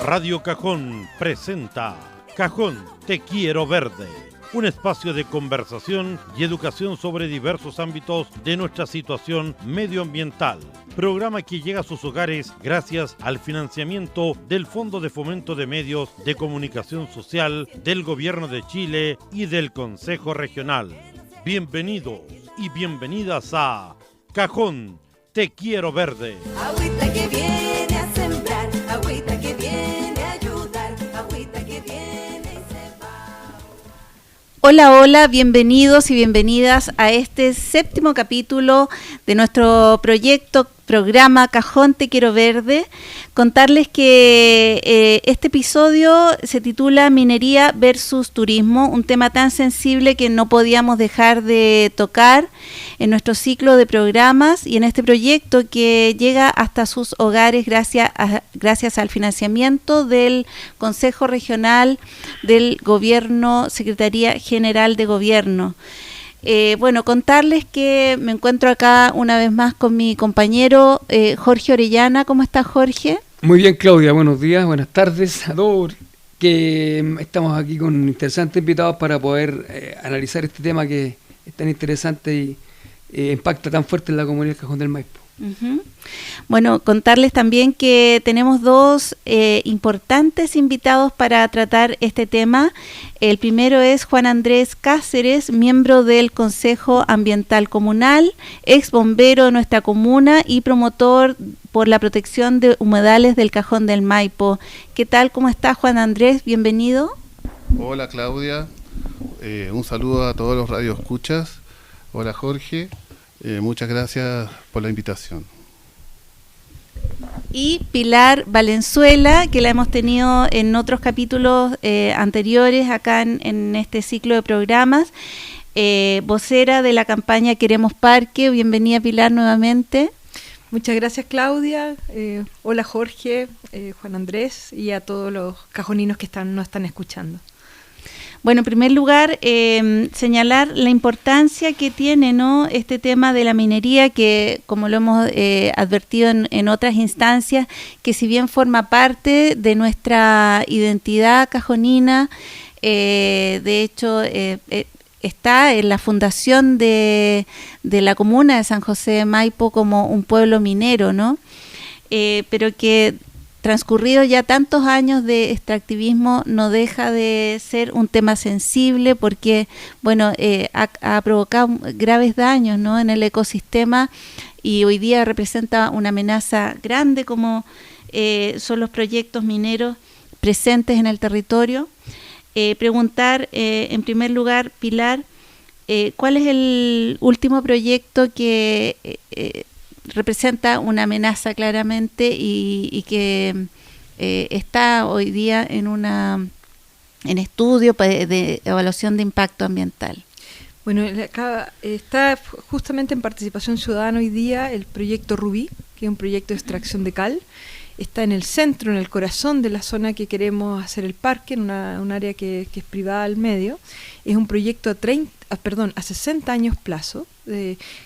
Radio Cajón presenta Cajón, te quiero verde. Un espacio de conversación y educación sobre diversos ámbitos de nuestra situación medioambiental. Programa que llega a sus hogares gracias al financiamiento del Fondo de Fomento de Medios de Comunicación Social del Gobierno de Chile y del Consejo Regional. Bienvenidos y bienvenidas a Cajón, te quiero verde. Agüita que viene a sembrar, agüita que viene a ayudar, agüita que viene y se va. Hola, hola, bienvenidos y bienvenidas a este 7º capítulo de nuestro programa Cajón Te Quiero Verde. Contarles que este episodio se titula Minería versus Turismo, un tema tan sensible que no podíamos dejar de tocar en nuestro ciclo de programas y en este proyecto que llega hasta sus hogares gracias al financiamiento del Consejo Regional del Gobierno, Secretaría General de Gobierno. Contarles que me encuentro acá una vez más con mi compañero Jorge Orellana. ¿Cómo estás, Jorge? Muy bien, Claudia. Buenos días, buenas tardes a todos. Que estamos aquí con interesantes invitados para poder analizar este tema que es tan interesante y impacta tan fuerte en la comunidad del Cajón del Maipo. Uh-huh. Bueno, contarles también que tenemos dos importantes invitados para tratar este tema. El primero es Juan Andrés Cáceres, miembro del Consejo Ambiental Comunal, ex bombero de nuestra comuna y promotor por la protección de humedales del Cajón del Maipo. ¿Qué tal? ¿Cómo estás, Juan Andrés? Bienvenido. Hola, Claudia. Un saludo a todos los radioescuchas. Hola, Jorge. Muchas gracias por la invitación. Y Pilar Valenzuela, que la hemos tenido en otros capítulos anteriores acá en este ciclo de programas, vocera de la campaña Queremos Parque. Bienvenida, Pilar, nuevamente. Muchas gracias, Claudia. Hola, Jorge, Juan Andrés y a todos los cajoninos que nos están escuchando. Bueno, en primer lugar, señalar la importancia que tiene, ¿no?, este tema de la minería, que como lo hemos advertido en otras instancias, que si bien forma parte de nuestra identidad cajonina, de hecho está en la fundación de la comuna de San José de Maipo como un pueblo minero, ¿no? Pero que transcurrido ya tantos años de extractivismo no deja de ser un tema sensible porque, bueno, ha provocado graves daños, ¿no?, en el ecosistema y hoy día representa una amenaza grande como son los proyectos mineros presentes en el territorio. Preguntar, en primer lugar, Pilar, ¿cuál es el último proyecto que representa una amenaza claramente y que está hoy día en estudio de evaluación de impacto ambiental? Bueno, acá está justamente en participación ciudadana hoy día el proyecto Rubí, que es un proyecto de extracción de cal. Está en el centro, en el corazón de la zona que queremos hacer el parque, en un área que es privada al medio. Es un proyecto a 60 años plazo,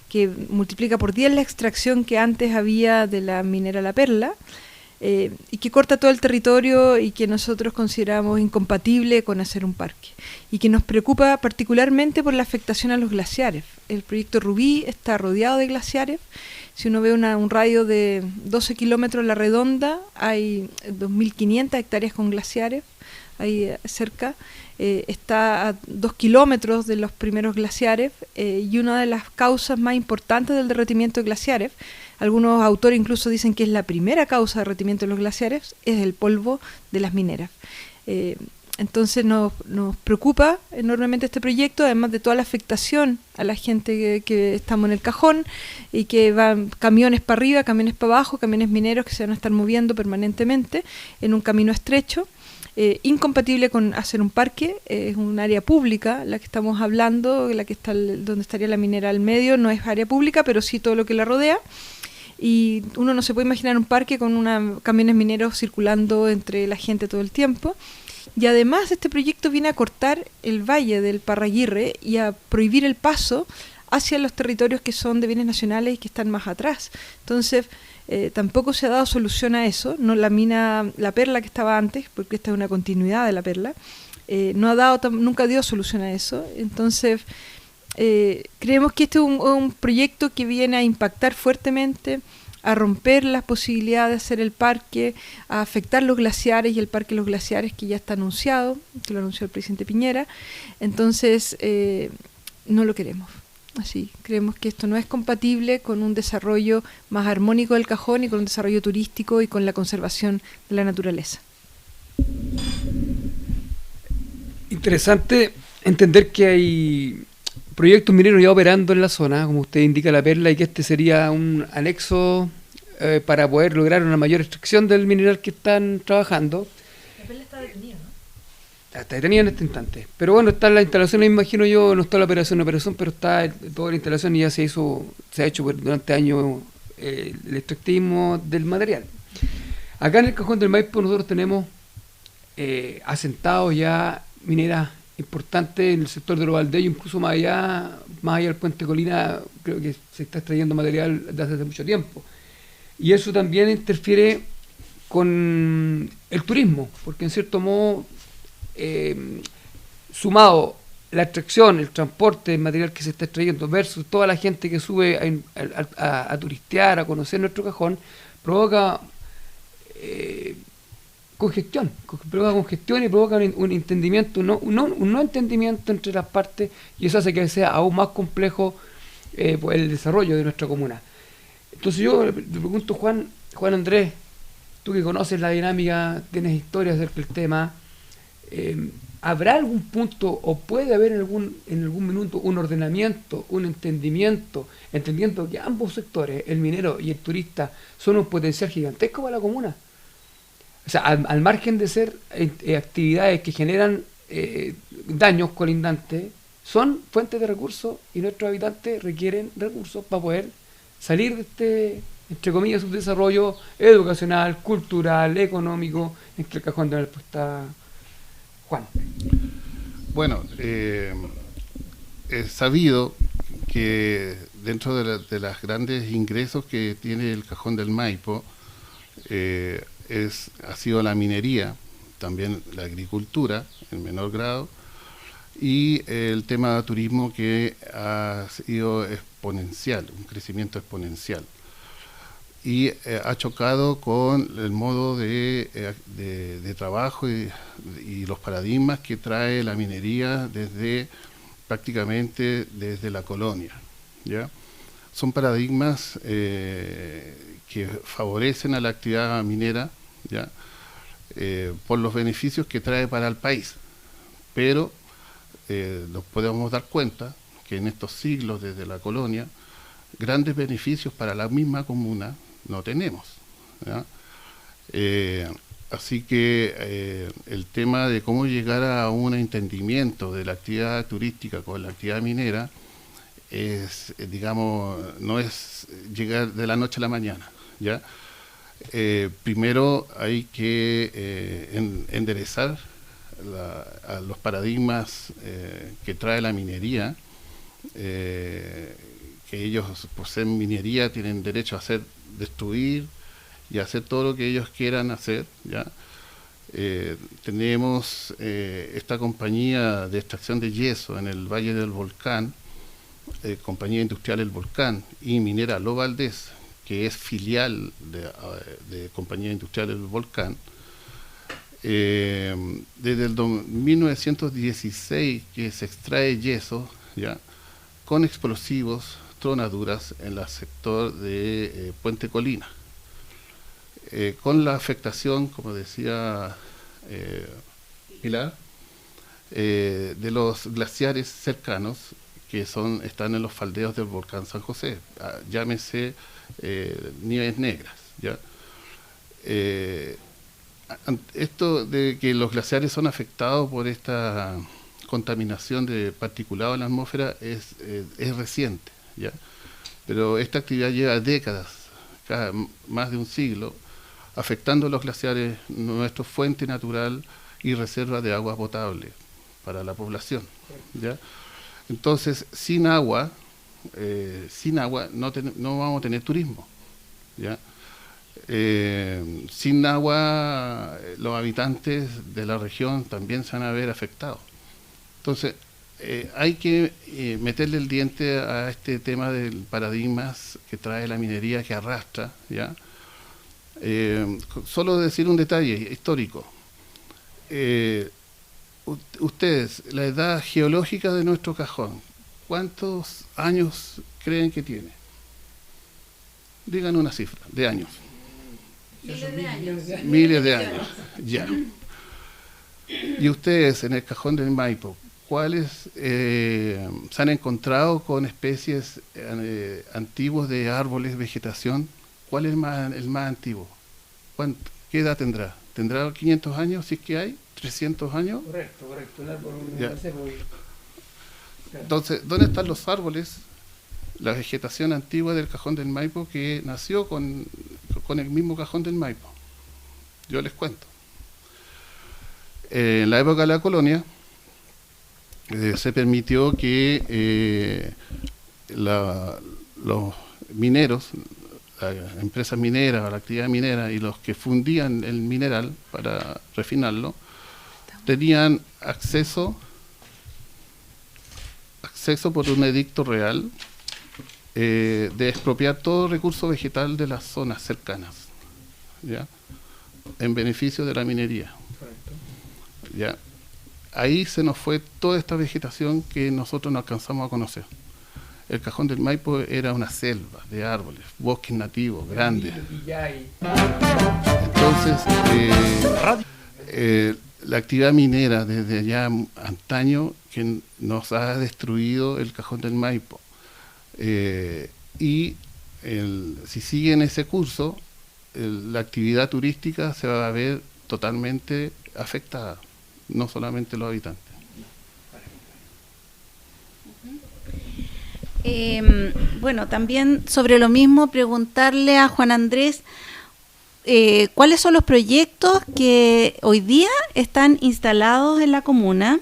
que multiplica por 10 la extracción que antes había de la minera La Perla, y que corta todo el territorio y que nosotros consideramos incompatible con hacer un parque. Y que nos preocupa particularmente por la afectación a los glaciares. El proyecto Rubí está rodeado de glaciares. Si uno ve un radio de 12 kilómetros a la redonda, hay 2.500 hectáreas con glaciares ahí cerca. Está a 2 kilómetros de los primeros glaciares y una de las causas más importantes del derretimiento de glaciares, algunos autores incluso dicen que es la primera causa de derretimiento de los glaciares, es el polvo de las mineras. Entonces nos preocupa enormemente este proyecto, además de toda la afectación a la gente que estamos en el cajón y que van camiones para arriba, camiones para abajo, camiones mineros que se van a estar moviendo permanentemente en un camino estrecho. Incompatible con hacer un parque, es un área pública la que estamos hablando, la que está donde estaría la minera al medio, no es área pública, pero sí todo lo que la rodea. Y uno no se puede imaginar un parque con camiones mineros circulando entre la gente todo el tiempo. Y además este proyecto viene a cortar el valle del Parraguirre y a prohibir el paso hacia los territorios que son de bienes nacionales y que están más atrás. Entonces, tampoco se ha dado solución a eso. No, la mina La Perla, que estaba antes, porque esta es una continuidad de La Perla, nunca dio solución a eso. Entonces creemos que este es un proyecto que viene a impactar fuertemente, a romper las posibilidades de hacer el parque, a afectar los glaciares y el Parque de los Glaciares, que ya está anunciado, que lo anunció el presidente Piñera. Entonces no lo queremos. Así, creemos que esto no es compatible con un desarrollo más armónico del Cajón y con un desarrollo turístico y con la conservación de la naturaleza. Interesante entender que hay proyectos mineros ya operando en la zona, como usted indica, La Perla, y que este sería un anexo para poder lograr una mayor extracción del mineral que están trabajando. La Perla está detenida, ¿no? Está detenida en este instante. Pero bueno, está la instalación, me imagino yo, no está la operación, pero está toda la instalación y ya se ha hecho durante años el extractivismo del material. Acá en el Cajón del Maipo nosotros tenemos asentados ya mineras importantes en el sector de los Valdellos, incluso más allá del puente Colina, creo que se está extrayendo material desde hace mucho tiempo. Y eso también interfiere con el turismo, porque en cierto modo, sumado la extracción, el transporte del material que se está extrayendo versus toda la gente que sube a turistear, a conocer nuestro cajón, provoca congestión y provoca un entendimiento, un no entendimiento entre las partes, y eso hace que sea aún más complejo el desarrollo de nuestra comuna. Entonces yo le pregunto, Juan Andrés, tú que conoces la dinámica, tienes historias acerca del tema, ¿habrá algún punto o puede haber en algún minuto un ordenamiento, un entendimiento, entendiendo que ambos sectores, el minero y el turista, son un potencial gigantesco para la comuna? O sea, al margen de ser actividades que generan daños colindantes, son fuentes de recursos y nuestros habitantes requieren recursos para poder salir de este, entre comillas, subdesarrollo educacional, cultural, económico, en que el Cajón del Maipo está. Juan. Bueno, es sabido que dentro de los grandes ingresos que tiene el Cajón del Maipo ha sido la minería, también la agricultura en menor grado, y el tema de turismo, que ha sido exponencial, un crecimiento exponencial. Y ha chocado con el modo de trabajo y los paradigmas que trae la minería prácticamente desde la colonia, ¿ya? Son paradigmas que favorecen a la actividad minera, ¿ya? Por los beneficios que trae para el país, pero nos podemos dar cuenta que en estos siglos desde la colonia, grandes beneficios para la misma comuna no tenemos, ¿ya? Así que el tema de cómo llegar a un entendimiento de la actividad turística con la actividad minera es, digamos, no es llegar de la noche a la mañana, ¿ya? Primero hay que enderezar a los paradigmas que trae la minería, que ellos, por ser minería, tienen derecho a destruir y hacer todo lo que ellos quieran hacer, ¿ya? Tenemos esta compañía de extracción de yeso en el Valle del Volcán, compañía industrial El Volcán, y minera Lo Valdés, que es filial de compañía industrial El Volcán. Desde el 1916 que se extrae yeso, ¿ya?, con explosivos, tronaduras en el sector de Puente Colina, con la afectación, como decía Pilar, de los glaciares cercanos que están en los faldeos del volcán San José, llámese Nieves Negras, ¿ya? Esto de que los glaciares son afectados por esta contaminación de particulados en la atmósfera es reciente, ¿ya? Pero esta actividad lleva décadas, más de un siglo, afectando los glaciares, nuestra fuente natural y reserva de agua potable para la población, ¿ya? Entonces, sin agua no vamos a tener turismo, ¿ya? Sin agua, los habitantes de la región también se van a ver afectados. Entonces, hay que meterle el diente a este tema del paradigmas que trae la minería, que arrastra, ¿ya? Solo decir un detalle histórico. Ustedes, la edad geológica de nuestro cajón, ¿cuántos años creen que tiene? Digan una cifra, de años. Miles de años. Miles de años, ya. Y ustedes, en el cajón del Maipo, ¿cuáles se han encontrado con especies antiguos de árboles, vegetación? ¿Cuál es el más antiguo? ¿Qué edad tendrá? ¿Tendrá 500 años, si es que hay? ¿300 años? Correcto. El árbol Ya. Entonces, ¿dónde están los árboles? La vegetación antigua del cajón del Maipo, que nació con el mismo cajón del Maipo. Yo les cuento. En la época de la colonia, se permitió que los mineros, las empresas mineras, la actividad minera y los que fundían el mineral para refinarlo, tenían acceso por un edicto real de expropiar todo recurso vegetal de las zonas cercanas, ¿ya? En beneficio de la minería. ¿Ya? Ahí se nos fue toda esta vegetación que nosotros no alcanzamos a conocer. El cajón del Maipo era una selva de árboles, bosques nativos, grandes. Entonces, la actividad minera desde ya antaño que nos ha destruido el cajón del Maipo. Si sigue en ese curso, la actividad turística se va a ver totalmente afectada, no solamente los habitantes. Bueno, también sobre lo mismo preguntarle a Juan Andrés cuáles son los proyectos que hoy día están instalados en la comuna,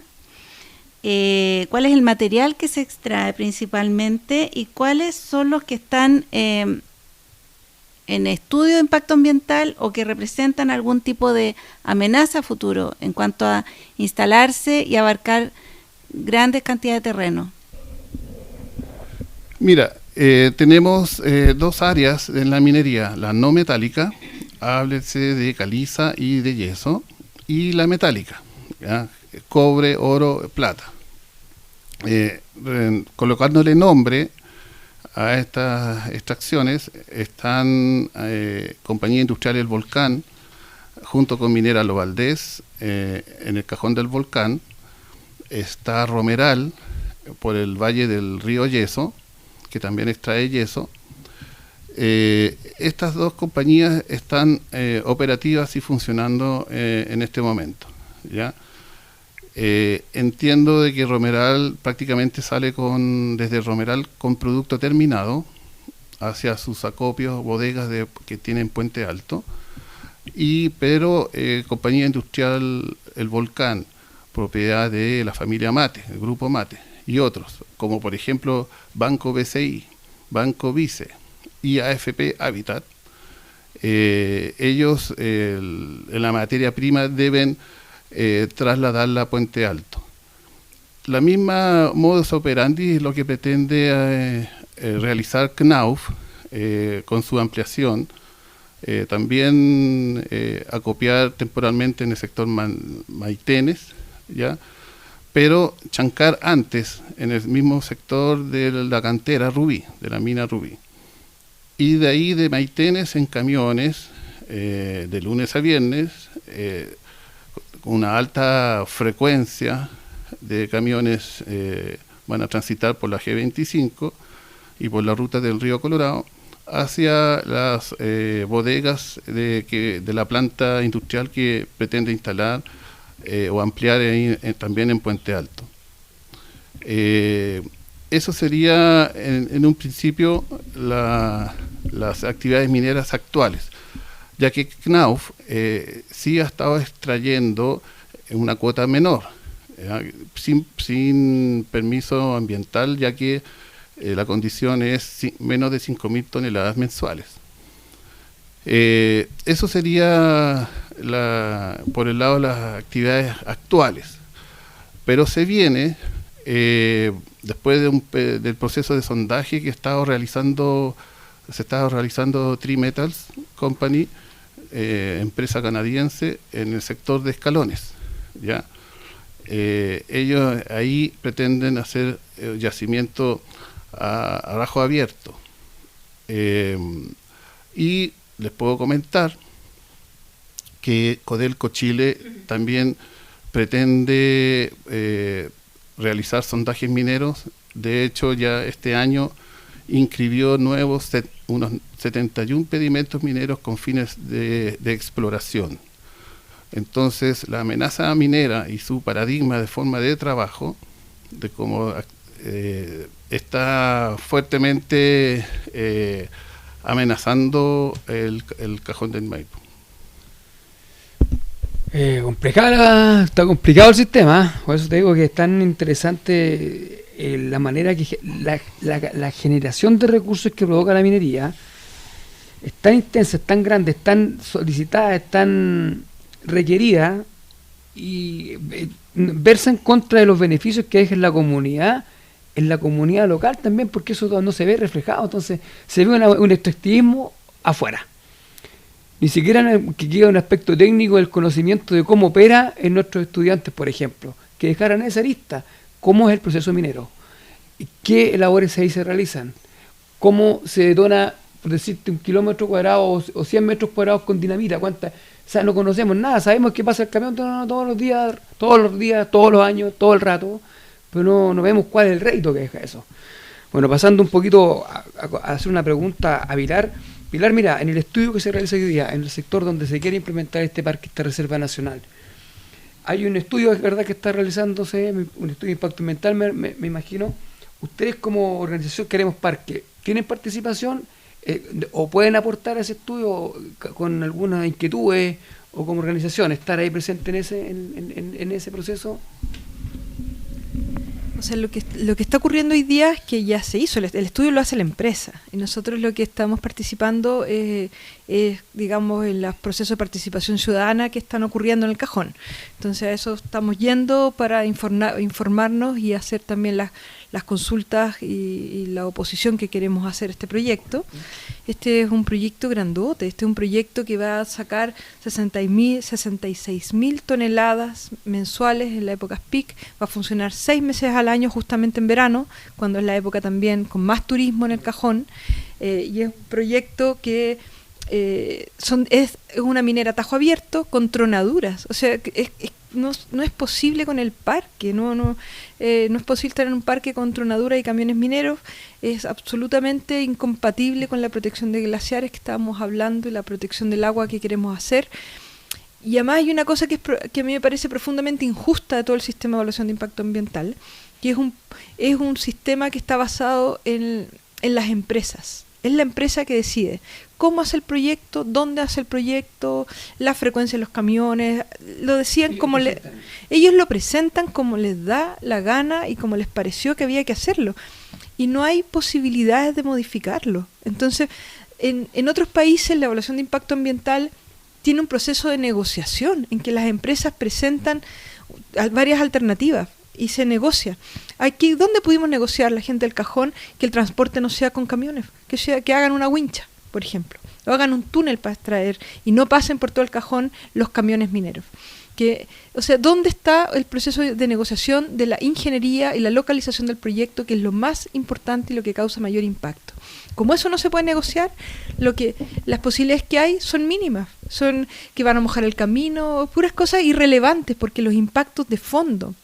cuál es el material que se extrae principalmente y cuáles son los que están en estudio de impacto ambiental o que representan algún tipo de amenaza a futuro en cuanto a instalarse y abarcar grandes cantidades de terreno. Mira, tenemos dos áreas en la minería, la no metálica, háblese de caliza y de yeso, y la metálica, ¿ya? Cobre, oro, plata. Colocándole nombre a estas extracciones están Compañía Industrial El Volcán, junto con Minera Lo Valdés, en el cajón del volcán. Está Romeral, por el valle del río Yeso, que también extrae yeso. Estas dos compañías están operativas y funcionando en este momento, ¿ya? Entiendo de que Romeral prácticamente sale desde Romeral con producto terminado hacia sus acopios, bodegas que tienen Puente Alto, pero Compañía Industrial El Volcán, propiedad de la familia Mate, el grupo Mate, y otros, como por ejemplo Banco BCI, Banco Vice y AFP Habitat, ellos en la materia prima deben trasladarla a Puente Alto. La misma modus operandi es lo que pretende realizar Knauf con su ampliación, también acopiar temporalmente en el sector Maitenes, ¿ya? Pero chancar antes en el mismo sector de la cantera Rubí, de la mina Rubí. Y de ahí de Maitenes en camiones, de lunes a viernes, con una alta frecuencia de camiones van a transitar por la G25 y por la ruta del río Colorado hacia las bodegas de la planta industrial que pretende instalar o ampliar también en Puente Alto. Eso sería en un principio las actividades mineras actuales, ya que Knauf sí ha estado extrayendo una cuota menor, sin permiso ambiental, ya que la condición es menos de 5.000 toneladas mensuales. Eso sería por el lado de las actividades actuales. Pero se viene, después del proceso de sondaje que se estaba realizando Tri-Metals Company, empresa canadiense, en el sector de Escalones, ¿ya? Ellos ahí pretenden hacer yacimiento a bajo abierto. Y les puedo comentar que Codelco Chile también pretende realizar sondajes mineros. De hecho, ya este año inscribió unos 71 pedimentos mineros con fines de exploración. Entonces, la amenaza minera y su paradigma de forma de trabajo, de cómo está fuertemente amenazando el cajón del Maipo. Está complicado el sistema, por eso te digo que es tan interesante la manera que la generación de recursos que provoca la minería es tan intensa, es tan grande, es tan solicitada, es tan requerida, y versa en contra de los beneficios que deja en la comunidad local también, porque eso no se ve reflejado. Entonces se ve un extractivismo afuera, ni siquiera que quede un aspecto técnico del conocimiento de cómo opera en nuestros estudiantes, por ejemplo, que dejaran esa lista, cómo es el proceso minero, qué labores ahí se realizan, cómo se detona, por decirte, 1 kilómetro cuadrado o 100 metros cuadrados con dinamita, cuántas. O sea, no conocemos nada, sabemos que pasa el camión todos los días, todos los años, todo el rato, pero no vemos cuál es el rédito que deja eso. Bueno, pasando un poquito a hacer una pregunta a Pilar. Pilar, mira, en el estudio que se realiza hoy día, en el sector donde se quiere implementar este parque, esta reserva nacional, hay un estudio, es verdad, que está realizándose, un estudio de impacto ambiental, me imagino. Ustedes como organización Queremos Parque, ¿tienen participación o pueden aportar a ese estudio con algunas inquietudes, o como organización estar ahí presente en ese proceso? O sea, lo que está ocurriendo hoy día es que ya se hizo, el estudio lo hace la empresa, y nosotros lo que estamos participando es, digamos, en los procesos de participación ciudadana que están ocurriendo en el cajón. Entonces a eso estamos yendo para informarnos y hacer también las consultas y la oposición que queremos hacer a este proyecto. Este es un proyecto grandote, este es un proyecto que va a sacar 66.000 toneladas mensuales en la época peak, va a funcionar 6 meses al año, justamente en verano, cuando es la época también con más turismo en el cajón, y es un proyecto que es una minera a tajo abierto con tronaduras. O sea, no es posible con el parque, no es posible tener un parque con tronaduras y camiones mineros, es absolutamente incompatible con la protección de glaciares que estábamos hablando y la protección del agua que queremos hacer. Y además hay una cosa que a mí me parece profundamente injusta de todo el sistema de evaluación de impacto ambiental, que es un sistema que está basado en las empresas. Es la empresa que decide cómo hace el proyecto, dónde hace el proyecto, la frecuencia de los camiones, lo decían como ellos lo presentan como les da la gana y como les pareció que había que hacerlo. Y no hay posibilidades de modificarlo. Entonces, en otros países la evaluación de impacto ambiental tiene un proceso de negociación en que las empresas presentan varias alternativas y se negocia. Aquí, ¿dónde pudimos negociar la gente del cajón que el transporte no sea con camiones? Que hagan una wincha, por ejemplo, o hagan un túnel para extraer y no pasen por todo el cajón los camiones mineros. O sea, ¿dónde está el proceso de negociación de la ingeniería y la localización del proyecto, que es lo más importante y lo que causa mayor impacto? Como eso no se puede negociar, las posibilidades que hay son mínimas, son que van a mojar el camino, puras cosas irrelevantes, porque los impactos de fondo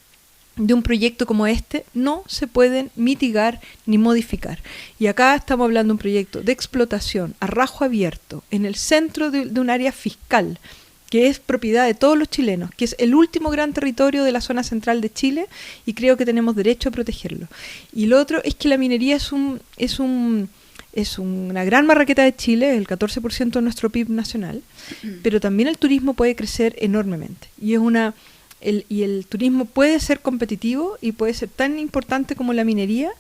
de un proyecto como este no se pueden mitigar ni modificar. Y acá estamos hablando de un proyecto de explotación a rajo abierto en el centro de un área fiscal que es propiedad de todos los chilenos, que es el último gran territorio de la zona central de Chile, y creo que tenemos derecho a protegerlo. Y lo otro es que la minería es una gran marraqueta de Chile, el 14% de nuestro PIB nacional, pero también el turismo puede crecer enormemente. Y el turismo puede ser competitivo y puede ser tan importante como la minería,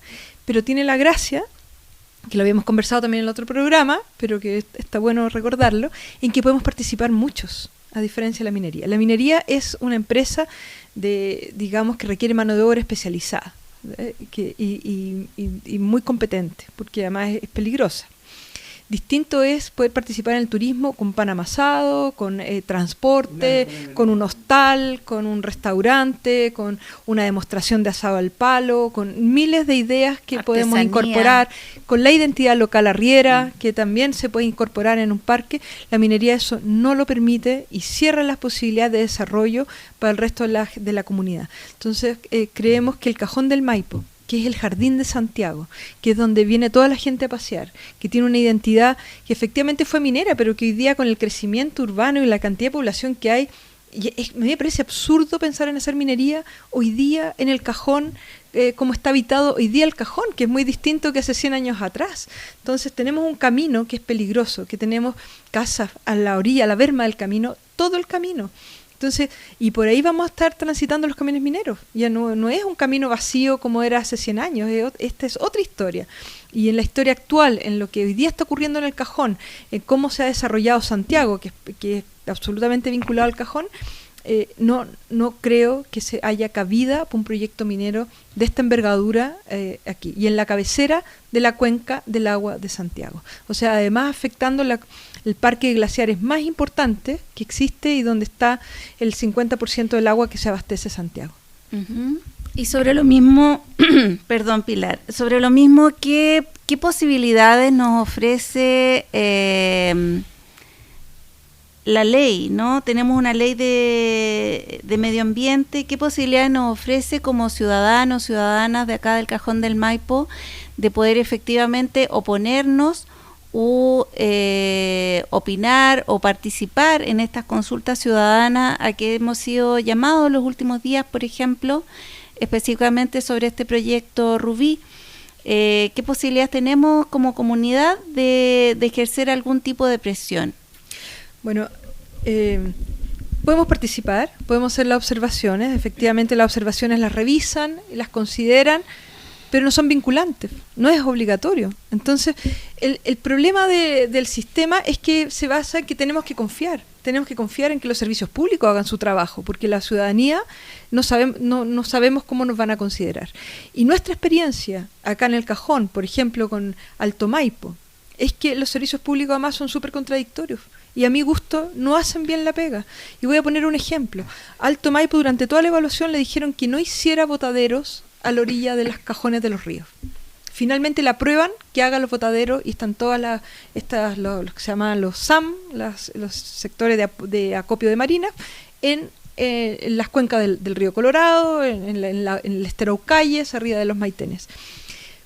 pero tiene la gracia que lo habíamos conversado también en el otro programa, pero que está bueno recordarlo, en que podemos participar muchos, a diferencia de la minería. La minería es una empresa digamos, que requiere mano de obra especializada y muy competente, porque además es peligrosa. Distinto es poder participar en el turismo con pan amasado, con transporte, con un hostal, con un restaurante, con una demostración de asado al palo, con miles de ideas que podemos incorporar, con la identidad local arriera, que también se puede incorporar en un parque. La minería eso no lo permite y cierra las posibilidades de desarrollo para el resto de la comunidad. Entonces creemos que el Cajón del Maipo, que es el Jardín de Santiago, que es donde viene toda la gente a pasear, que tiene una identidad que efectivamente fue minera, pero que hoy día con el crecimiento urbano y la cantidad de población que hay, me parece absurdo pensar en hacer minería hoy día en el Cajón, como está habitado hoy día el Cajón, que es muy distinto que hace 100 años atrás. Entonces tenemos un camino que es peligroso, que tenemos casas a la orilla, a la berma del camino, todo el camino. Entonces, y por ahí vamos a estar transitando los camiones mineros. Ya no es un camino vacío como era hace 100 años, esta es otra historia. Y en la historia actual, en lo que hoy día está ocurriendo en el Cajón, en cómo se ha desarrollado Santiago, que es absolutamente vinculado al Cajón, no creo que se haya cabida para un proyecto minero de esta envergadura aquí. Y en la cabecera de la cuenca del agua de Santiago. O sea, además afectando el parque de glaciares más importante que existe y donde está el 50% del agua que se abastece Santiago. Uh-huh. Y sobre lo mismo, perdón Pilar, sobre lo mismo, ¿qué posibilidades nos ofrece la ley, ¿no? Tenemos una ley de medio ambiente, ¿qué posibilidades nos ofrece como ciudadanos, ciudadanas de acá del Cajón del Maipo de poder efectivamente oponernos o opinar o participar en estas consultas ciudadanas a que hemos sido llamados los últimos días, por ejemplo, específicamente sobre este proyecto Rubí? ¿Qué posibilidades tenemos como comunidad de ejercer algún tipo de presión? Bueno, podemos participar, podemos hacer las observaciones, efectivamente las observaciones las revisan, las consideran, pero no son vinculantes, no es obligatorio. Entonces, el problema del sistema es que se basa en que tenemos que confiar en que los servicios públicos hagan su trabajo, porque la ciudadanía no sabemos cómo nos van a considerar. Y nuestra experiencia acá en el Cajón, por ejemplo, con Alto Maipo, es que los servicios públicos además son súper contradictorios. Y a mi gusto no hacen bien la pega. Y voy a poner un ejemplo. Alto Maipo durante toda la evaluación le dijeron que no hiciera botaderos a la orilla de los cajones de los ríos. Finalmente le aprueban que haga los botaderos y están todas lo que se llaman los SAM, los sectores de acopio de marinas, en las cuencas del río Colorado, en el estero Calles, arriba de los Maitenes.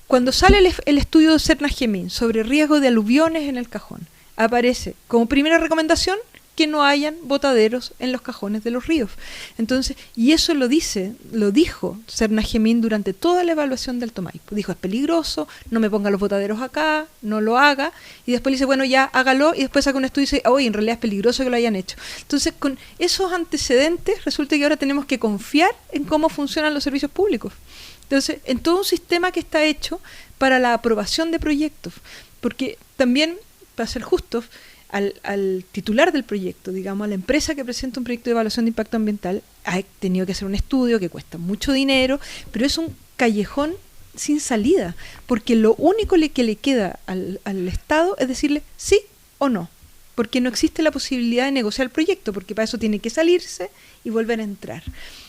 Cuando sale el estudio de Cernagemín sobre riesgo de aluviones en el Cajón, aparece como primera recomendación que no hayan botaderos en los cajones de los ríos. Entonces, y eso lo dijo Cernagemín durante toda la evaluación del Alto Maipo. Dijo, es peligroso, no me ponga los botaderos acá, no lo haga, y después le dice, bueno, ya hágalo, y después saca un estudio y dice, oye, en realidad es peligroso que lo hayan hecho. Entonces, con esos antecedentes, resulta que ahora tenemos que confiar en cómo funcionan los servicios públicos. Entonces, en todo un sistema que está hecho para la aprobación de proyectos, porque también, para ser justos, al titular del proyecto, digamos, a la empresa que presenta un proyecto de evaluación de impacto ambiental, ha tenido que hacer un estudio que cuesta mucho dinero, pero es un callejón sin salida, porque lo único que le queda al Estado es decirle sí o no, porque no existe la posibilidad de negociar el proyecto, porque para eso tiene que salirse y volver a entrar.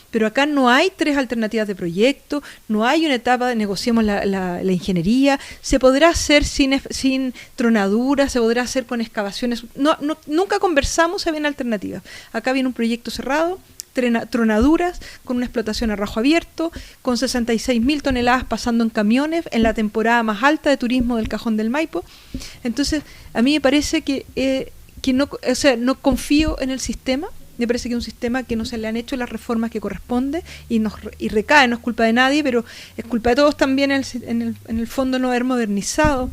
Pero acá no hay 3 alternativas de proyecto, no hay una etapa de negociemos la ingeniería, se podrá hacer sin tronaduras, se podrá hacer con excavaciones, nunca conversamos si había alternativas. Acá viene un proyecto cerrado, tronaduras, con una explotación a rajo abierto, con 66.000 toneladas pasando en camiones en la temporada más alta de turismo del Cajón del Maipo. Entonces, a mí me parece que no confío en el sistema. Me parece que es un sistema que no se le han hecho las reformas que corresponde y recae, no es culpa de nadie, pero es culpa de todos también en el fondo no haber modernizado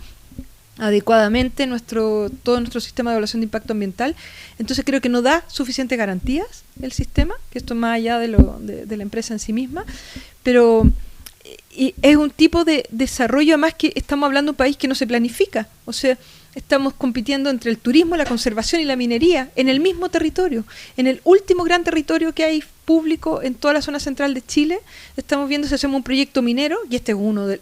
adecuadamente todo nuestro sistema de evaluación de impacto ambiental. Entonces creo que no da suficientes garantías el sistema, que esto es más allá de la empresa en sí misma, pero y es un tipo de desarrollo, además que estamos hablando de un país que no se planifica, o sea, estamos compitiendo entre el turismo, la conservación y la minería en el mismo territorio, en el último gran territorio que hay público en toda la zona central de Chile. Estamos viendo si hacemos un proyecto minero, y este es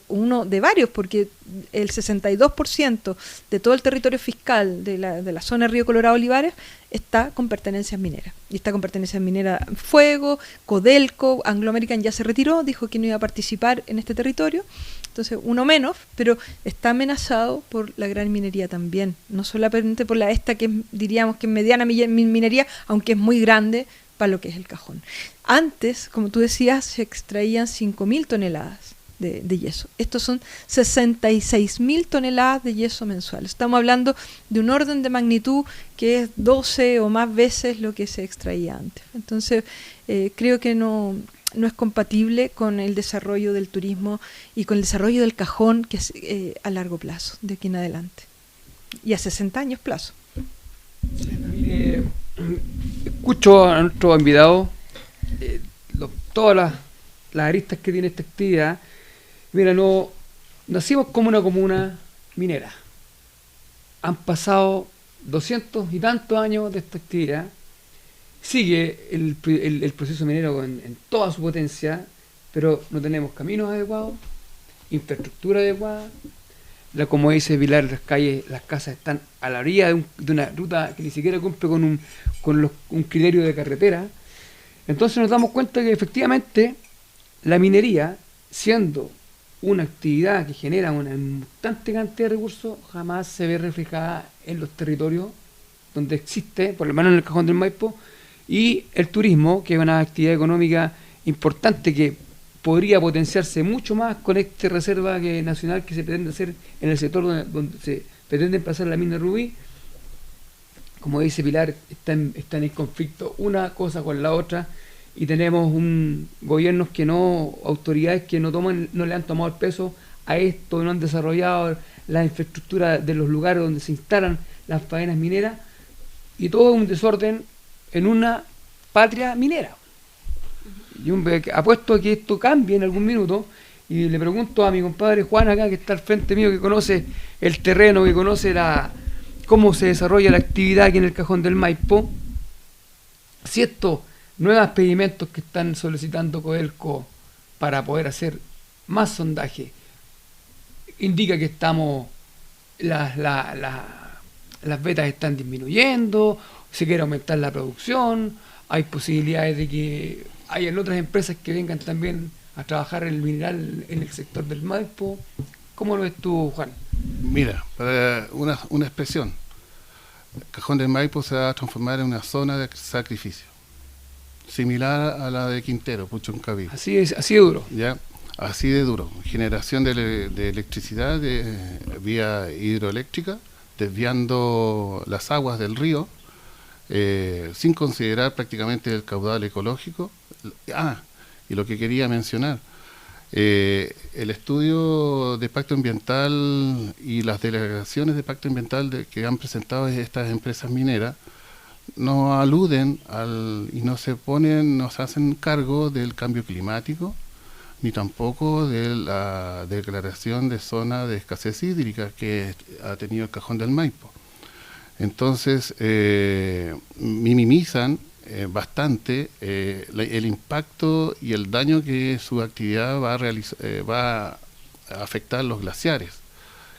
uno de varios, porque el 62% de todo el territorio fiscal de la zona Río Colorado Olivares está con pertenencias mineras. Y está con pertenencias mineras Fuego, Codelco, Anglo American ya se retiró, dijo que no iba a participar en este territorio. Entonces, uno menos, pero está amenazado por la gran minería también. No solamente por esta que diríamos que es mediana minería, aunque es muy grande para lo que es el Cajón. Antes, como tú decías, se extraían 5.000 toneladas de yeso. Estos son 66.000 toneladas de yeso mensuales. Estamos hablando de un orden de magnitud que es 12 o más veces lo que se extraía antes. Entonces, creo que no es compatible con el desarrollo del turismo y con el desarrollo del Cajón, que es a largo plazo, de aquí en adelante. Y a 60 años plazo. Escucho a nuestro invitado todas las aristas que tiene esta actividad. Mira, nacimos como una comuna minera. Han pasado 200 y tantos años de esta actividad. Sigue el proceso minero en toda su potencia, pero no tenemos caminos adecuados, infraestructura adecuada. Como dice Pilar, las calles, las casas están a la orilla de una ruta que ni siquiera cumple con un criterio de carretera. Entonces nos damos cuenta que efectivamente la minería, siendo una actividad que genera una importante cantidad de recursos, jamás se ve reflejada en los territorios donde existe, por lo menos en el Cajón del Maipo, y el turismo, que es una actividad económica importante que podría potenciarse mucho más con esta reserva nacional que se pretende hacer en el sector donde se pretende emplazar la mina Rubí. Como dice Pilar, están en conflicto una cosa con la otra, y tenemos gobiernos autoridades que no le han tomado el peso a esto, no han desarrollado la infraestructura de los lugares donde se instalan las faenas mineras, y todo un desorden en una patria minera. Yo apuesto a que esto cambie en algún minuto, y le pregunto a mi compadre Juan acá, que está al frente mío, que conoce el terreno, que conoce cómo se desarrolla la actividad aquí en el Cajón del Maipo, si estos nuevos experimentos que están solicitando Codelco para poder hacer más sondaje indica que las vetas están disminuyendo, se quiere aumentar la producción, hay posibilidades de que hayan otras empresas que vengan también a trabajar el mineral en el sector del Maipo. ¿Cómo lo ves tú, Juan? Mira, para una expresión, el Cajón del Maipo se va a transformar en una zona de sacrificio, similar a la de Quintero, Puchuncaví. Así de duro. ¿Ya? Así de duro. Generación de electricidad vía hidroeléctrica, desviando las aguas del río, sin considerar prácticamente el caudal ecológico. Y lo que quería mencionar, el estudio de pacto ambiental y las delegaciones de pacto ambiental que han presentado estas empresas mineras no aluden y no se hacen cargo del cambio climático, ni tampoco de la declaración de zona de escasez hídrica que ha tenido el Cajón del Maipo. Entonces, minimizan bastante el impacto y el daño que su actividad va a afectar los glaciares,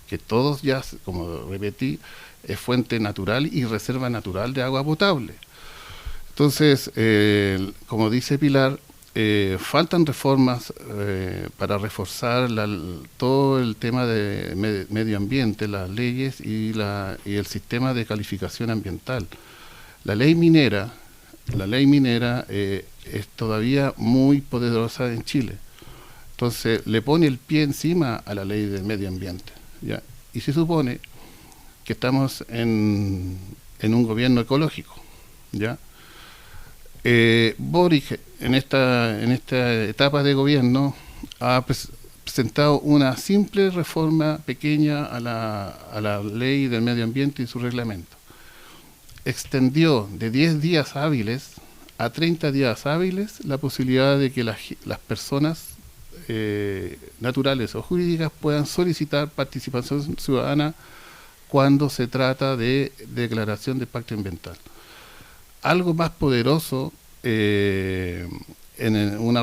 que todos ya, como repetí, es fuente natural y reserva natural de agua potable. Entonces, como dice Pilar, faltan reformas para reforzar todo el tema de medio ambiente, las leyes y el sistema de calificación ambiental. La ley minera es todavía muy poderosa en Chile. Entonces le pone el pie encima a la ley del medio ambiente, ¿ya? Y se supone que estamos en un gobierno ecológico, ¿ya? Boric en esta etapa de gobierno ha presentado una simple reforma pequeña a la ley del medio ambiente y su reglamento. Extendió de 10 días hábiles a 30 días hábiles la posibilidad de que las personas naturales o jurídicas puedan solicitar participación ciudadana cuando se trata de declaración de impacto ambiental. Algo más poderoso, una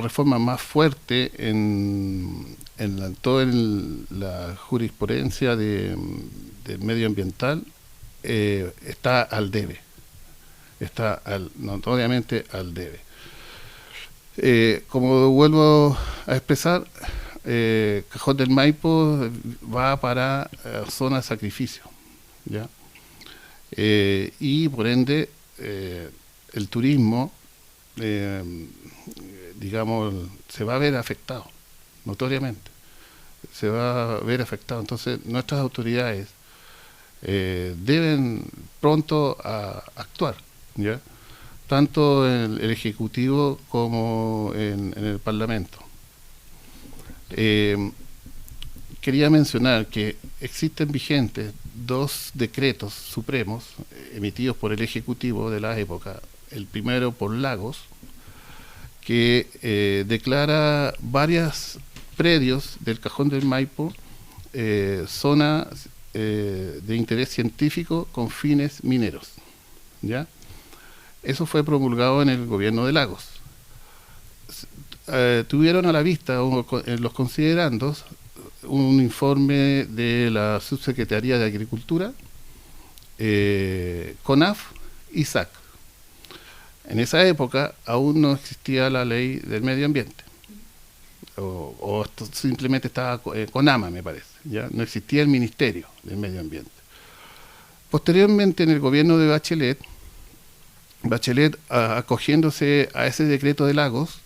reforma más fuerte en toda la jurisprudencia del medioambiental, está al debe. Está notoriamente al debe. Como vuelvo a expresar, Cajón del Maipo va para zona de sacrificio, ¿ya? Y por ende el turismo, digamos, se va a ver afectado, notoriamente. Se va a ver afectado. Entonces nuestras autoridades deben pronto actuar, ¿ya? Tanto en el Ejecutivo como en el Parlamento. Quería mencionar que existen vigentes 2 decretos supremos emitidos por el Ejecutivo de la época. El primero por Lagos, que declara varios predios del Cajón del Maipo zona de interés científico con fines mineros, ¿ya? Eso fue promulgado en el gobierno de Lagos. Tuvieron a la vista en los considerandos un informe de la Subsecretaría de Agricultura, CONAF y SAC. En esa época aún no existía la ley del medio ambiente, o esto simplemente estaba CONAMA, me parece, ¿ya? No existía el Ministerio del Medio Ambiente. Posteriormente, en el gobierno de Bachelet, acogiéndose a ese decreto de Lagos,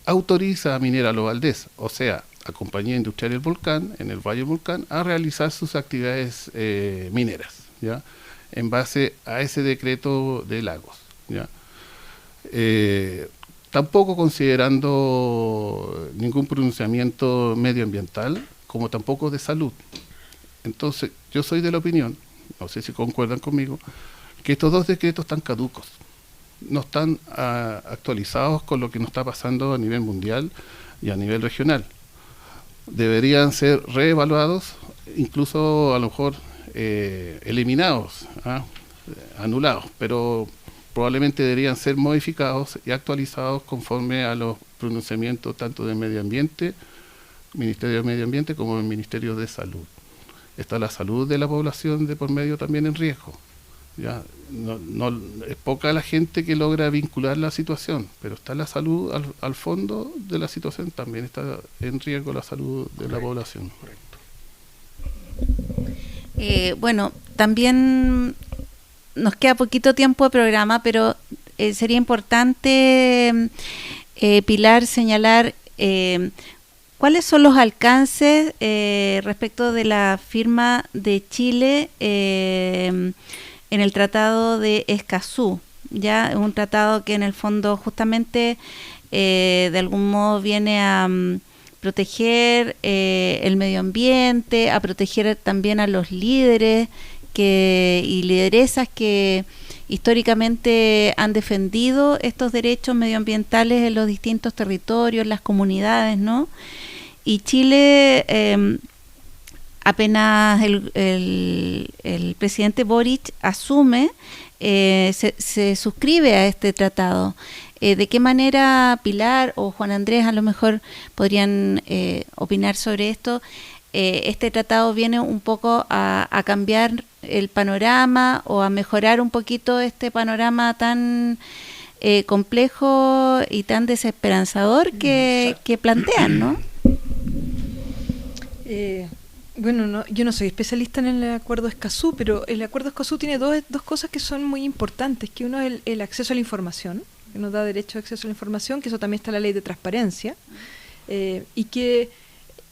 autoriza a Minera Los Valdés, o sea, a Compañía Industrial del Volcán, en el Valle del Volcán, a realizar sus actividades mineras, ¿ya? En base a ese decreto de Lagos, ¿ya? Tampoco considerando ningún pronunciamiento medioambiental, como tampoco de salud. Entonces, yo soy de la opinión, no sé si concuerdan conmigo, que estos 2 decretos están caducos, no están actualizados con lo que nos está pasando a nivel mundial y a nivel regional. Deberían ser reevaluados, incluso a lo mejor eliminados, anulados, pero probablemente deberían ser modificados y actualizados conforme a los pronunciamientos tanto del Medio Ambiente, Ministerio del Medio Ambiente, como del Ministerio de Salud. Está la salud de la población de por medio también en riesgo. Ya, no es poca la gente que logra vincular la situación, pero está la salud al fondo de la situación, también está en riesgo la salud de la población. Bueno, también nos queda poquito tiempo de programa, pero sería importante, Pilar, señalar cuáles son los alcances respecto de la firma de Chile en el Tratado de Escazú, ya un tratado que en el fondo justamente de algún modo viene a proteger el medio ambiente, a proteger también a los líderes y lideresas que históricamente han defendido estos derechos medioambientales en los distintos territorios, las comunidades, ¿no? Y Chile, apenas el presidente Boric asume, se suscribe a este tratado. ¿De qué manera Pilar o Juan Andrés a lo mejor podrían opinar sobre esto? Este tratado viene un poco a cambiar el panorama o a mejorar un poquito este panorama tan complejo y tan desesperanzador que plantean, ¿no? Bueno, yo no soy especialista en el Acuerdo Escazú, pero el Acuerdo Escazú tiene dos cosas que son muy importantes, que uno es el acceso a la información, que nos da derecho a acceso a la información, que eso también está en la ley de transparencia, y que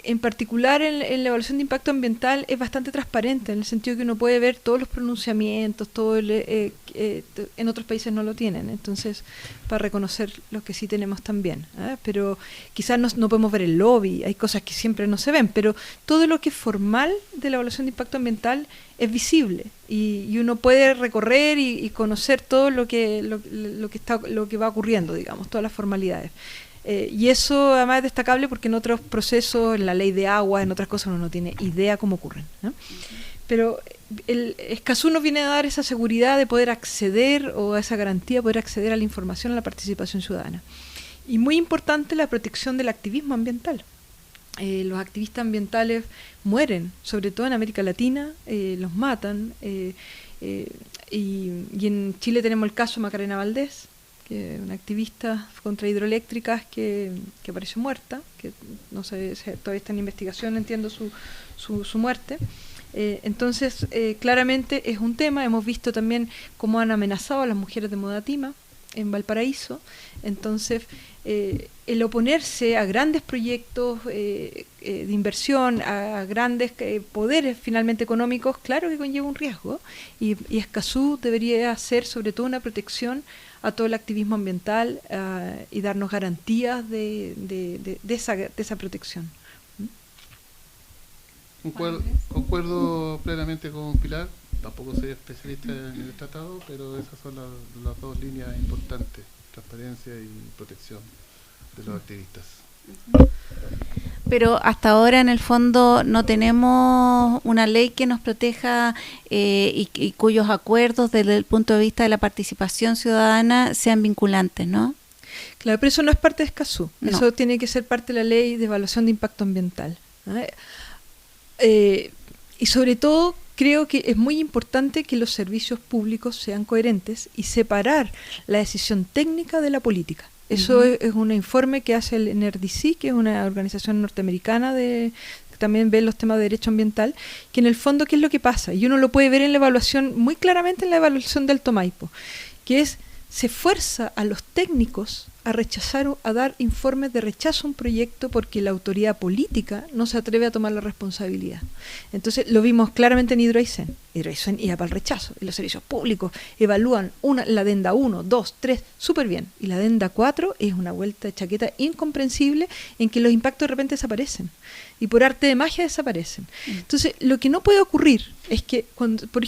en particular en la evaluación de impacto ambiental es bastante transparente, en el sentido que uno puede ver todos los pronunciamientos, en otros países no lo tienen, entonces para reconocer lo que sí tenemos también, pero quizás no podemos ver el lobby, hay cosas que siempre no se ven, pero todo lo que es formal de la evaluación de impacto ambiental es visible y uno puede recorrer y conocer todo lo que va ocurriendo, digamos, todas las formalidades. Y eso además es destacable porque en otros procesos, en la ley de agua, en otras cosas uno no tiene idea cómo ocurren, ¿no? Pero el Escazú nos viene a dar esa seguridad de poder acceder, o esa garantía de poder acceder a la información, a la participación ciudadana. Y muy importante la protección del activismo ambiental. Los activistas ambientales mueren, sobre todo en América Latina, los matan. Y en Chile tenemos el caso de Macarena Valdés, que una activista contra hidroeléctricas que apareció muerta, que no sé, todavía está en investigación, entiendo su muerte. Entonces, claramente es un tema. Hemos visto también cómo han amenazado a las mujeres de Modatima en Valparaíso. Entonces, el oponerse a grandes proyectos de inversión, a grandes poderes finalmente económicos, claro que conlleva un riesgo, y Escazú debería hacer sobre todo una protección a todo el activismo ambiental y darnos garantías de esa protección. Concuerdo plenamente con Pilar. Tampoco soy especialista en el tratado, pero esas son las dos líneas importantes: transparencia y protección de los activistas. Pero hasta ahora, en el fondo, no tenemos una ley que nos proteja y cuyos acuerdos, desde el punto de vista de la participación ciudadana, sean vinculantes, ¿no? Claro, pero eso no es parte de Escazú. No. Eso tiene que ser parte de la ley de evaluación de impacto ambiental, ¿no? Y sobre todo, creo que es muy importante que los servicios públicos sean coherentes y separar la decisión técnica de la política. Eso es un informe que hace el NRDC, que es una organización norteamericana que también ve los temas de derecho ambiental, que en el fondo, ¿qué es lo que pasa? Y uno lo puede ver en la evaluación, muy claramente en la evaluación de Alto Maipo, que es, se fuerza a los técnicos a rechazar o a dar informes de rechazo a un proyecto porque la autoridad política no se atreve a tomar la responsabilidad. Entonces lo vimos claramente en Hidroaicén. Hidroaicén iba para el rechazo, y los servicios públicos evalúan la adenda 1, 2, 3, súper bien, y la adenda 4 es una vuelta de chaqueta incomprensible en que los impactos de repente desaparecen, y por arte de magia desaparecen. Entonces lo que no puede ocurrir es que,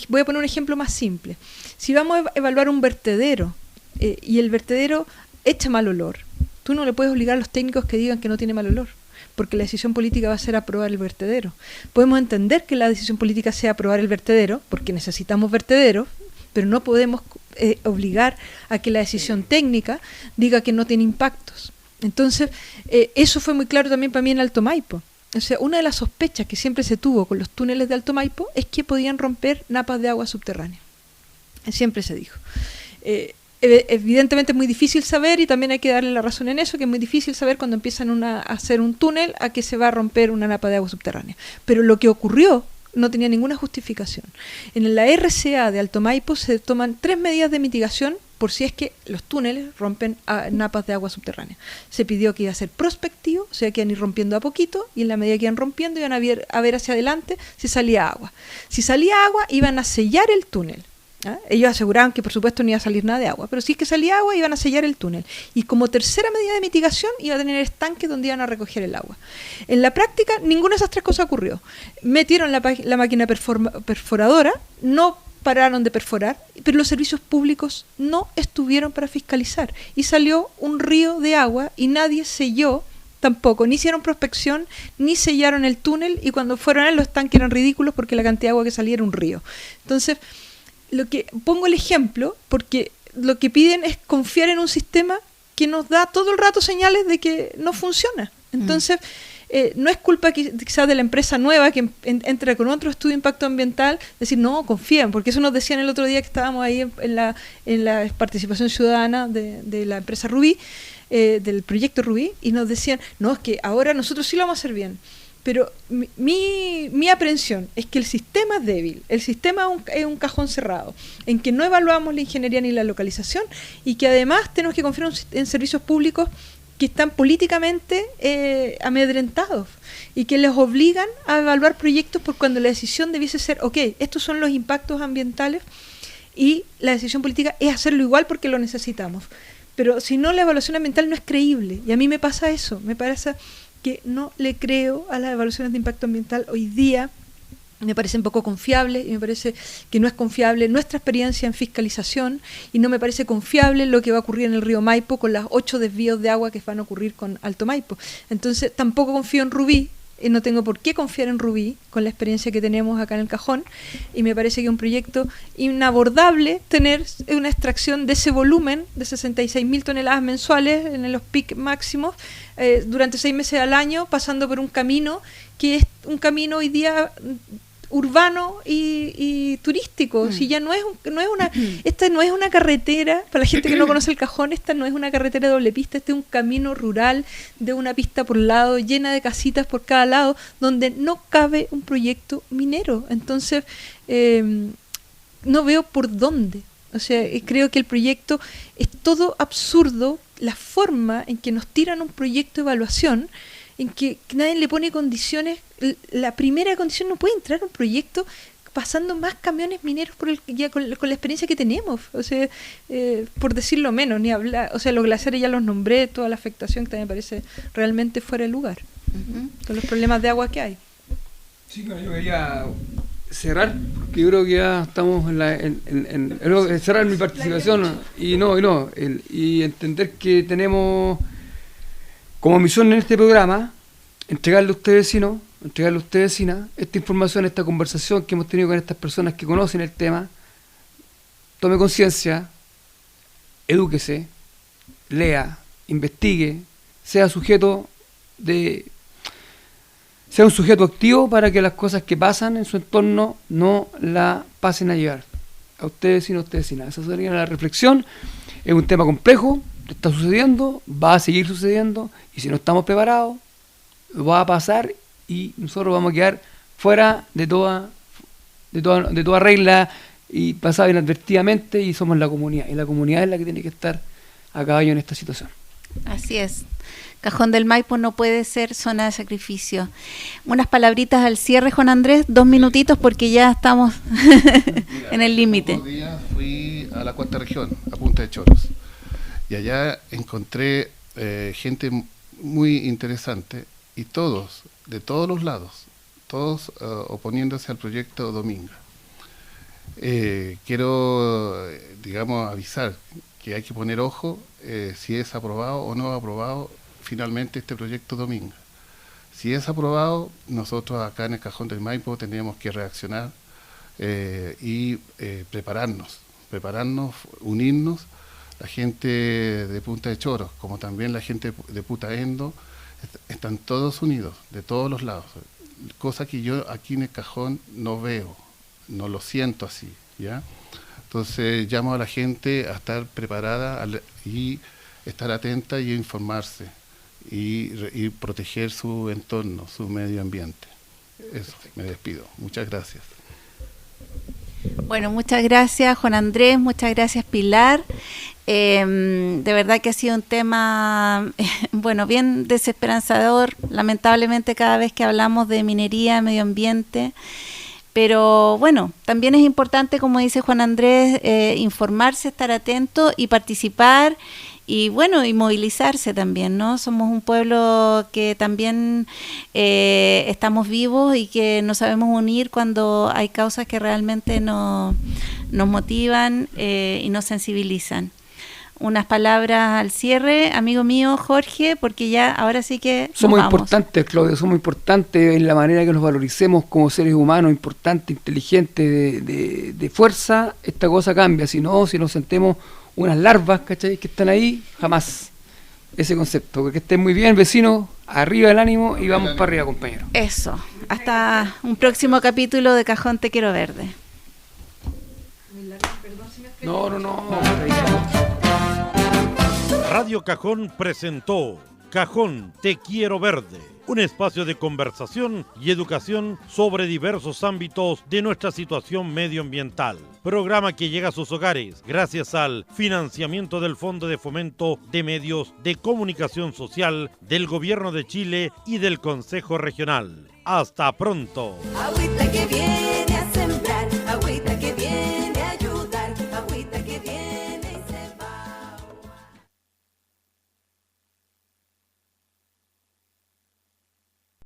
voy a poner un ejemplo más simple, si vamos a evaluar un vertedero, y el vertedero echa mal olor, tú no le puedes obligar a los técnicos que digan que no tiene mal olor, porque la decisión política va a ser aprobar el vertedero. Podemos entender que la decisión política sea aprobar el vertedero, porque necesitamos vertederos, pero no podemos obligar a que la decisión técnica diga que no tiene impactos. Entonces, eso fue muy claro también para mí en Alto Maipo. O sea, una de las sospechas que siempre se tuvo con los túneles de Alto Maipo es que podían romper napas de agua subterránea. Siempre se dijo. Evidentemente es muy difícil saber, y también hay que darle la razón en eso, que es muy difícil saber cuando empiezan a hacer un túnel a que se va a romper una napa de agua subterránea. Pero lo que ocurrió no tenía ninguna justificación. En la RCA de Alto Maipo se toman 3 medidas de mitigación por si es que los túneles rompen napas de agua subterránea. Se pidió que iba a ser prospectivo, o sea, que iban a ir rompiendo a poquito, y en la medida que iban rompiendo iban a ver hacia adelante si salía agua. Si salía agua, iban a sellar el túnel. Ellos aseguraban que por supuesto no iba a salir nada de agua, pero si es que salía agua iban a sellar el túnel, y como tercera medida de mitigación iba a tener estanques donde iban a recoger el agua. En la práctica ninguna de esas tres cosas ocurrió. Metieron la máquina perforadora, no pararon de perforar, pero los servicios públicos no estuvieron para fiscalizar, y salió un río de agua y nadie selló tampoco, ni hicieron prospección, ni sellaron el túnel, y cuando fueron a los estanques eran ridículos porque la cantidad de agua que salía era un río. Entonces, lo que pongo el ejemplo porque lo que piden es confiar en un sistema que nos da todo el rato señales de que no funciona. Entonces, no es culpa quizás de la empresa nueva que entra con otro estudio de impacto ambiental, decir, no, confían, porque eso nos decían el otro día que estábamos ahí en la participación ciudadana de la empresa Rubí, del proyecto Rubí, y nos decían, no, es que ahora nosotros sí lo vamos a hacer bien. Pero mi aprehensión es que el sistema es débil, el sistema es un cajón cerrado, en que no evaluamos la ingeniería ni la localización, y que además tenemos que confiar en servicios públicos que están políticamente amedrentados y que les obligan a evaluar proyectos por cuando la decisión debiese ser, ok, estos son los impactos ambientales, y la decisión política es hacerlo igual porque lo necesitamos. Pero si no, la evaluación ambiental no es creíble, y a mí me pasa eso, me parece que no le creo a las evaluaciones de impacto ambiental hoy día me parecen poco confiables y me parece que no es confiable nuestra experiencia en fiscalización y no me parece confiable lo que va a ocurrir en el río Maipo con las 8 desvíos de agua que van a ocurrir con Alto Maipo. Entonces tampoco confío en Rubí, no tengo por qué confiar en Rubí con la experiencia que tenemos acá en el Cajón y me parece que es un proyecto inabordable tener una extracción de ese volumen de 66.000 toneladas mensuales en los pic máximos durante 6 meses al año, pasando por un camino que es un camino hoy día urbano y turístico. Si ya no es una, esta no es una carretera, para la gente que no conoce el Cajón, esta no es una carretera de doble pista, este es un camino rural de una pista por lado, llena de casitas por cada lado, donde no cabe un proyecto minero. Entonces, no veo por dónde. O sea, creo que el proyecto es todo absurdo, la forma en que nos tiran un proyecto de evaluación, en que nadie le pone condiciones. La primera condición: no puede entrar un proyecto pasando más camiones mineros por ya con la experiencia que tenemos, o sea, por decirlo menos, ni hablar, o sea, los glaciares ya los nombré, toda la afectación que también me parece realmente fuera de lugar, con los problemas de agua que hay. Sí, yo quería cerrar, porque yo creo que ya estamos cerrar mi participación y entender que tenemos como misión en este programa entregarle a usted, vecino, entregarle a usted, vecina, esta información, esta conversación que hemos tenido con estas personas que conocen el tema. Tome conciencia, edúquese, lea, investigue, sea un sujeto activo para que las cosas que pasan en su entorno no la pasen a llevar. A usted, vecino, a usted, vecina. Esa sería la reflexión. Es un tema complejo, está sucediendo, va a seguir sucediendo, y si no estamos preparados, va a pasar y nosotros vamos a quedar fuera de toda regla y pasar inadvertidamente, y somos la comunidad, y la comunidad es la que tiene que estar a caballo en esta situación. Así es. Cajón del Maipo no puede ser zona de sacrificio. Unas palabritas al cierre, Juan Andrés, 2 minutitos porque ya estamos en el límite. Otro día fui a la cuarta región, a Punta de Choros, y allá encontré gente muy interesante, y todos, de todos los lados, todos oponiéndose al proyecto Dominga. Quiero, avisar que hay que poner ojo si es aprobado o no aprobado finalmente este proyecto Dominga. Si es aprobado, nosotros acá en el Cajón del Maipo tendríamos que reaccionar y prepararnos, unirnos, la gente de Punta de Choros, como también la gente de Putaendo, están todos unidos, de todos los lados, cosa que yo aquí en el Cajón no veo, no lo siento así, ¿ya? Entonces llamo a la gente a estar preparada y estar atenta y a informarse y proteger su entorno, su medio ambiente. Eso, me despido. Muchas gracias. Bueno, muchas gracias Juan Andrés, muchas gracias Pilar. De verdad que ha sido un tema, bien desesperanzador, lamentablemente cada vez que hablamos de minería, medio ambiente, pero bueno, también es importante, como dice Juan Andrés, informarse, estar atento y participar y movilizarse también, ¿no? Somos un pueblo que también estamos vivos y que nos sabemos unir cuando hay causas que realmente nos motivan y nos sensibilizan. Unas palabras al cierre, amigo mío Jorge, porque ya ahora sí que somos importantes, Claudia, somos importantes en la manera que nos valoricemos como seres humanos, importantes, inteligentes, de fuerza. Esta cosa cambia, si nos sentemos unas larvas, ¿cachai?, que están ahí, jamás ese concepto. Que estén muy bien, vecinos, arriba el ánimo y vamos para arriba, compañeros. Eso, hasta un próximo capítulo de Cajón Te Quiero Verde. No. Radio Cajón presentó Cajón Te Quiero Verde, un espacio de conversación y educación sobre diversos ámbitos de nuestra situación medioambiental. Programa que llega a sus hogares gracias al financiamiento del Fondo de Fomento de Medios de Comunicación Social del Gobierno de Chile y del Consejo Regional. ¡Hasta pronto! Agüita que viene.